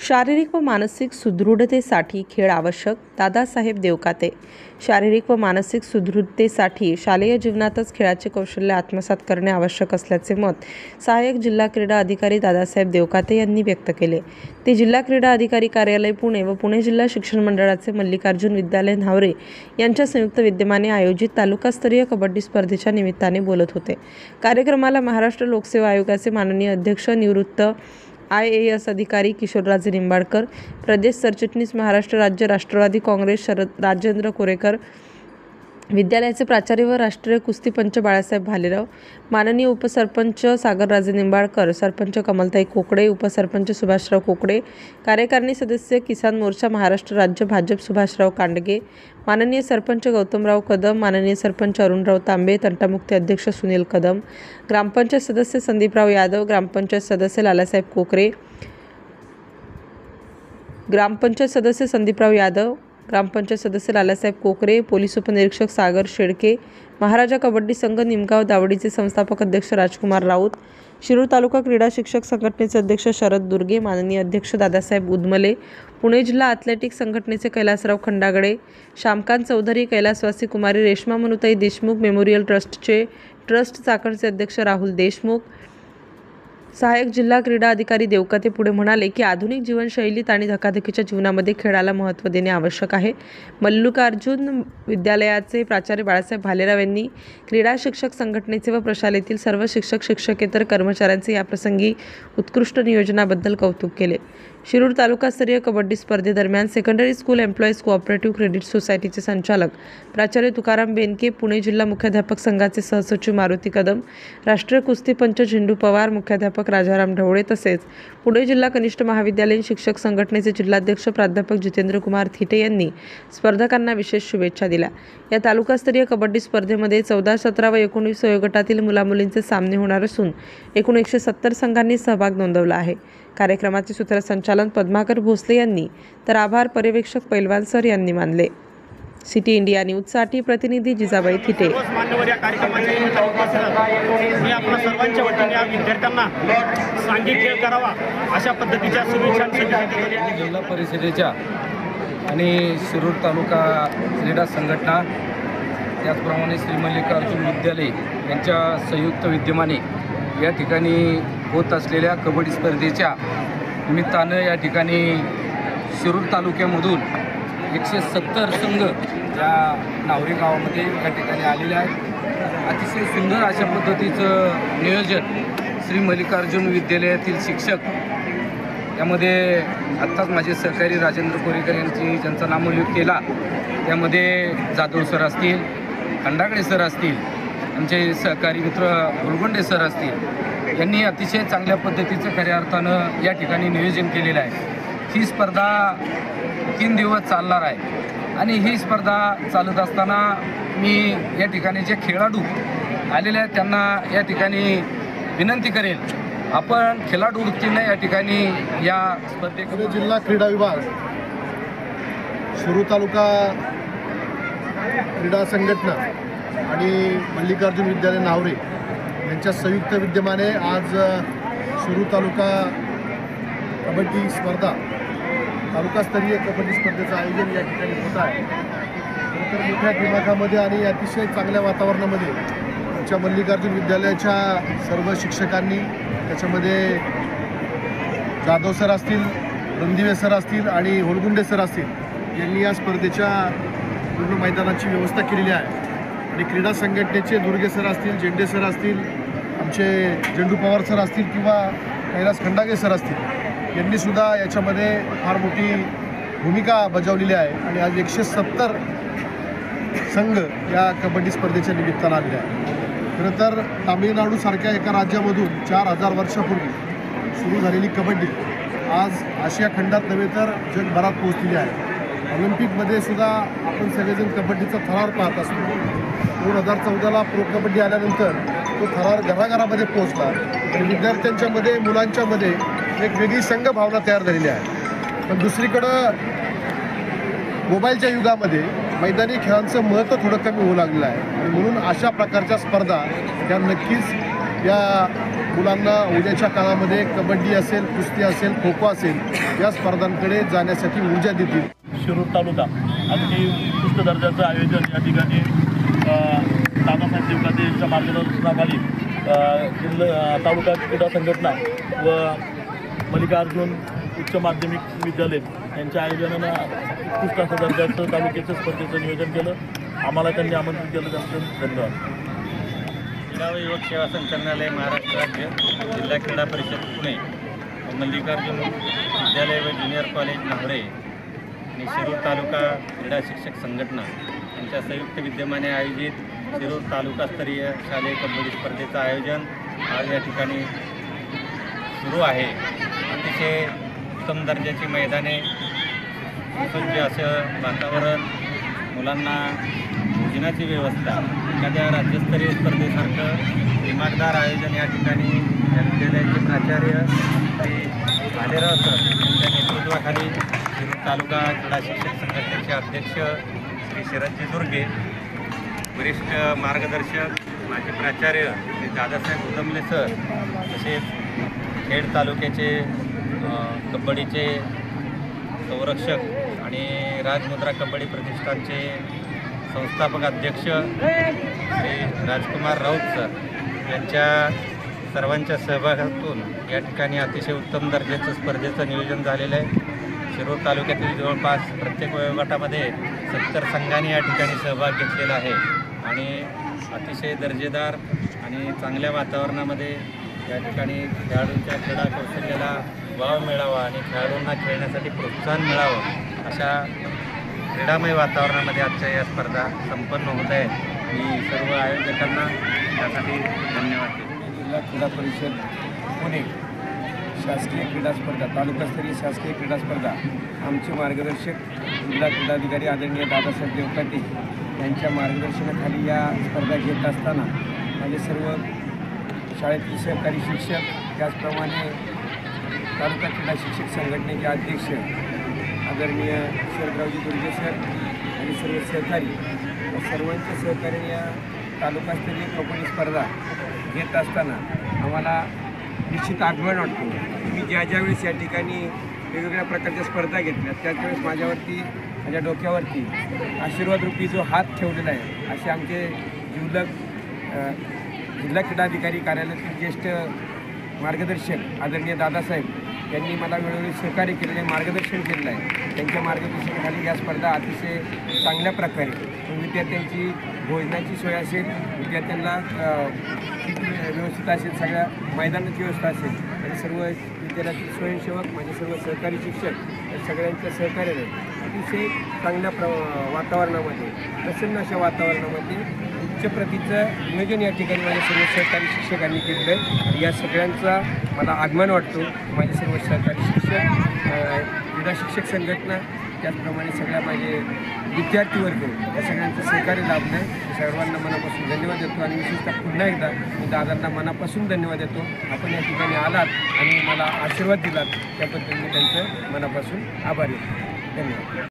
शारीरिक व मानसिक सुदृढतेसाठी खेळ आवश्यक. दादासाहेब देवकाते. शारीरिक व मानसिक सुदृढतेसाठी शालेय जीवनातच खेळाचे कौशल्य आत्मसात करणे आवश्यक असल्याचे मत सहाय्यक जिल्हा क्रीडा अधिकारी दादासाहेब देवकाते यांनी व्यक्त केले. ते जिल्हा क्रीडा अधिकारी कार्यालय पुणे व पुणे जिल्हा शिक्षण मंडळाचे मल्लिकार्जुन विद्यालय न्हावरे यांच्या संयुक्त विद्यमाने आयोजित तालुकास्तरीय कबड्डी स्पर्धेच्या निमित्ताने बोलत होते. कार्यक्रमाला महाराष्ट्र लोकसेवा आयोगाचे माननीय अध्यक्ष निवृत्त IAS अधिकारी किशोरराजे निंबाळकर, प्रदेश सरचिटणीस महाराष्ट्र राज्य राष्ट्रवादी काँग्रेस शरद राजेंद्र कोरेकर, विद्यालयाचे प्राचार्य व राष्ट्रीय कुस्ती पंच बाळासाहेब भालेराव, माननीय उपसरपंच सागरराजे निंबाळकर, सरपंच कमलताई कोकडे, उपसरपंच सुभाषराव कोकडे, कार्यकारिणी सदस्य किसान मोर्चा महाराष्ट्र राज्य भाजप सुभाषराव कांडगे, माननीय सरपंच गौतमराव कदम, माननीय सरपंच अरुणराव तांबे, तंटामुक्ती अध्यक्ष सुनील कदम, ग्रामपंचायत सदस्य संदीपराव यादव, ग्रामपंचायत सदस्य लालासाहेब कोकरे, ग्रामपंचायत सदस्य संदीपराव यादव, ग्रामपंचायत सदस्य लालासाहेब कोकरे, पोलीस उपनिरीक्षक सागर शेळके, महाराजा कबड्डी संघ निमगाव दावडीचे संस्थापक अध्यक्ष राजकुमार राऊत, शिरूर तालुका क्रीडा शिक्षक संघटनेचे अध्यक्ष शरद दुर्गे, माननीय अध्यक्ष दादासाहेब उदमले, पुणे जिल्हा ॲथलेटिक संघटनेचे कैलासराव खंडागडे, श्यामकांत चौधरी, कैलासवासी कुमारी रेश्मा मनुताई देशमुख, मेमोरियल ट्रस्टचे ट्रस्ट चाकणचे अध्यक्ष राहुल देशमुख, सहाय्यक जिल्हा क्रीडा अधिकारी देवकाते पुढे म्हणाले की आधुनिक जीवनशैलीत आणि धकाधकीच्या जीवनामध्ये खेळाला महत्त्व देणे आवश्यक आहे. मल्लिकार्जुन विद्यालयाचे प्राचार्य बाळासाहेब भालेराव यांनी क्रीडा शिक्षक संघटनेचे व प्रशालेतील सर्व शिक्षक शिक्षकेतर कर्मचाऱ्यांचे याप्रसंगी उत्कृष्ट नियोजनाबद्दल कौतुक केले. शिरूर तालुकास्तरीय कबड्डी स्पर्धेदरम्यान secondary school employees cooperative credit सोसायटीचे संचालक प्राचार्य तुकाराम बेनके, पुणे जिल्हा मुख्याध्यापक संघाचे सहसचिव मारुती कदम, राष्ट्रीय कुस्ती पंच झेंडू पवार, मुख्याध्यापक राजाराम ढवळे तसेच पुणे जिल्हा कनिष्ठ महाविद्यालयीन शिक्षक संघटनेचे जिल्हाध्यक्ष प्राध्यापक जितेंद्र कुमार थिटे यांनी स्पर्धकांना विशेष शुभेच्छा दिल्या. या तालुकास्तरीय कबड्डी स्पर्धेमध्ये 14, 17 व 19 वयोगटातील मुलामुलींचे सामने होणार असून एकूण 170 संघांनी सहभाग नोंदवला आहे. कार्यक्रमाचे सूत्रसंचालन पद्माकर भोसले यांनी तर आभार पर्यवेक्षक पैलवान सर यांनी मानले. सिटी इंडिया न्यूजसाठी प्रतिनिधी जिजाबाई थिटे. मान्यवर या कार्यक्रमाचे मी आपल्या सर्वांच्या वतीने या विद्यार्थ्यांना सांघिक खेळ करावा अशा पद्धतीच्या शुभेच्छा जिल्हा परिषदेच्या आणि शिरूर तालुका क्रीडा संघटना त्याचप्रमाणे श्री मल्लिकार्जुन विद्यालय यांच्या संयुक्त विद्यमाने या ठिकाणी होत असलेल्या कबड्डी स्पर्धेच्या निमित्तानं या ठिकाणी शिरूर तालुक्यामधून 170 संघ या न्हावरे गावामध्ये या ठिकाणी आलेले आहेत. अतिशय सुंदर अशा पद्धतीचं नियोजन श्री मल्लिकार्जुन विद्यालयातील शिक्षक यामध्ये आत्ताच माझे सहकारी राजेंद्र कोरेकर यांची ज्यांचा नामोल्लेख केला त्यामध्ये जाधव सर असतील, खंडागडे सर असतील, आमचे सहकारी मित्र गोलगोंडे सर असतील यांनी अतिशय चांगल्या पद्धतीचं खऱ्या अर्थानं या ठिकाणी नियोजन केलेलं आहे. ही स्पर्धा 3 दिवस चालणार आहे आणि ही स्पर्धा चालत असताना मी या ठिकाणी जे खेळाडू आलेले आहेत त्यांना या ठिकाणी विनंती करेल आपण खेळाडू वृत्तीने या ठिकाणी या स्पर्धेकडे जिल्हा क्रीडा विभाग, शिरूर तालुका क्रीडा संघटना आणि मल्लिकार्जुन विद्यालय न्हावरे यांच्या संयुक्त विद्यमाने आज शिरूर तालुका कबड्डी स्पर्धा तालुकास्तरीय कबड्डी स्पर्धेचं आयोजन या ठिकाणी होत आहे. तर मोठ्या दिमाखामध्ये आणि अतिशय चांगल्या वातावरणामध्ये आमच्या मल्लिकार्जुन विद्यालयाच्या सर्व शिक्षकांनी त्याच्यामध्ये जाधव सर असतील, रणदिवे सर असतील आणि होलगुंडे सर असतील यांनी या स्पर्धेच्या पूर्ण मैदानाची व्यवस्था केलेली आहे. आणि क्रीडा संघटनेचे दुर्गे सर असतील, झेंडे सर असतील, आमचे झेंडू पवार सर असतील किंवा कैलास खंडागे सर असतील यांनीसुद्धा याच्यामध्ये फार मोठी भूमिका बजावलेली आहे. आणि आज 170 संघ या कबड्डी स्पर्धेच्या निमित्तानं आलेले आहे. खरं तर तामिळनाडूसारख्या एका राज्यामधून 4000 वर्षापूर्वी सुरू झालेली कबड्डी आज आशिया खंडात नव्हे तर जगभरात पोहोचलेली आहे. ऑलिम्पिकमध्ये सुद्धा आपण सगळेजण कबड्डीचा थरार पाहत असतो. 2014ला प्रो कबड्डी आल्यानंतर तो थरार घराघरामध्ये पोहोचला आणि विद्यार्थ्यांच्यामध्ये, मुलांच्यामध्ये एक वेगळी संघभावना तयार झालेली आहे. पण दुसरीकडं मोबाईलच्या युगामध्ये मैदानी खेळांचं महत्त्व थोडं कमी होऊ लागलेलं आहे आणि म्हणून अशा प्रकारच्या स्पर्धा त्या नक्कीच या मुलांना उद्याच्या काळामध्ये कबड्डी असेल, कुस्ती असेल, खो खो असेल या स्पर्धांकडे जाण्यासाठी ऊर्जा देतील. शिरूर तालुका अगदी उत्कृष्ट दर्जाचं आयोजन या ठिकाणी दादासाहेब देवकाते यांच्या मार्गदर्शनाखाली तालुका क्रीडा संघटना व मल्लिकार्जुन उच्च माध्यमिक विद्यालय यांच्या आयोजनानं उत्कृष्ट असं दर्जाचं तालुक्याच्या स्पर्धेचं नियोजन केलं. आम्हाला त्यांनी आमंत्रित केलं त्याबद्दल धन्यवाद. क्रीडा व युवक सेवा संचालनालय महाराष्ट्र राज्य जिल्हा क्रीडा परिषद पुणे मल्लिकार्जुन विद्यालय व ज्युनियर कॉलेज नाहरे आणि शिरूर तालुका क्रीडा शिक्षक संघटना यांच्या संयुक्त विद्यमाने आयोजित शिरूर तालुकास्तरीय शालेय कबड्डी स्पर्धेचं आयोजन आज या ठिकाणी सुरू आहे. अतिशय उत्तम दर्जाची मैदाने, सुसज्ज असं वातावरण, मुलांना भोजनाची व्यवस्था, एखाद्या राज्यस्तरीय स्पर्धेसारखं दिमागदार आयोजन या ठिकाणी या विद्यालयाचे प्राचार्य श्री भालेराव सर यांच्या नेतृत्वाखाली शिरूर तालुका क्रीडा शिक्षक संघटनेचे अध्यक्ष श्री शरदजी दुर्गे, वरिष्ठ मार्गदर्शक माजी प्राचार्य श्री दादासाहेब उदमले सर, तसेच खेड तालुक्याचे कबड्डीचे संरक्षक आणि राजमुद्रा कबड्डी प्रतिष्ठानचे संस्थापक अध्यक्ष श्री राजकुमार राऊत सर यांच्या सर्वांच्या सहभागातून या ठिकाणी अतिशय उत्तम दर्जाचं स्पर्धेचं नियोजन झालेलं आहे. शिरूर तालुक्यातील जवळपास प्रत्येक वयोगटामध्ये 70 संघांनी या ठिकाणी सहभाग घेतलेला आहे आणि अतिशय दर्जेदार आणि चांगल्या वातावरणामध्ये या ठिकाणी खेळाडूंच्या क्रीडा कौशल्याला वाव मिळावा आणि खेळाडूंना खेळण्यासाठी प्रोत्साहन मिळावं अशा क्रीडामय वातावरणामध्ये आजच्या या स्पर्धा संपन्न होत आहेत. मी सर्व आयोजकांना त्यासाठी धन्यवाद देतो. जिल्हा क्रीडा परिषद पुणे शासकीय क्रीडा स्पर्धा, तालुकास्तरीय शासकीय क्रीडा स्पर्धा आमचे मार्गदर्शक जिल्हा क्रीडाधिकारी आदरणीय दादासाहेब देवकाते यांच्या मार्गदर्शनाखाली या स्पर्धा घेत असताना माझे सर्व शाळेतील सहकारी शिक्षक, त्याचप्रमाणे तालुका क्रीडा शिक्षक संघटनेचे अध्यक्ष आदरणीय शरदरावजी दुर्गे सर आणि सर्व सहकारी सर्वांच्या सहकार्याने या तालुकास्तरीय कबड्डी स्पर्धा घेत असताना आम्हाला निश्चित अभिमान वाटतो. मी ज्यावेळेस या ठिकाणी वेगवेगळ्या प्रकारच्या स्पर्धा घेतल्या त्यावेळेस माझ्या डोक्यावरती आशीर्वादरूपी जो हात ठेवलेला आहे असे आमचे जिल्हा क्रीडाधिकारी कार्यालयातील ज्येष्ठ मार्गदर्शक आदरणीय दादासाहेब यांनी मला वेळोवेळी सहकार्य केलेले, मार्गदर्शन केलेलं आहे. त्यांच्या मार्गदर्शनाखाली या स्पर्धा अतिशय चांगल्या प्रकारे विद्यार्थ्यांची भोजनाची सोय असेल, विद्यार्थ्यांना व्यवस्थित असेल, सगळ्या मैदानाची व्यवस्था असेल आणि सर्व विद्यालयातील स्वयंसेवक, माझे सर्व सहकारी शिक्षक या सगळ्यांच्या सहकार्याने अतिशय चांगल्या वातावरणामध्ये, प्रसन्न अशा वातावरणामध्ये उच्च प्रतीचं नियोजन या ठिकाणी माझ्या सर्व सहकारी शिक्षकांनी केलेलं आहे. या सगळ्यांचा मला अभिमान वाटतो. माझे सर्व सहकारी शिक्षक, क्रीडा शिक्षक संघटना, त्याचप्रमाणे सगळ्या माझे विद्यार्थी वर्ग या सगळ्यांचं सहकार्य लाभलं आहे. सर्वांना मनापासून धन्यवाद देतो आणि विशेषतः पुन्हा एकदा मी दादांना मनापासून धन्यवाद देतो. आपण या ठिकाणी आलात आणि मला आशीर्वाद दिलात त्याबद्दल मी त्यांचं मनापासून आभारी आहे. धन्यवाद.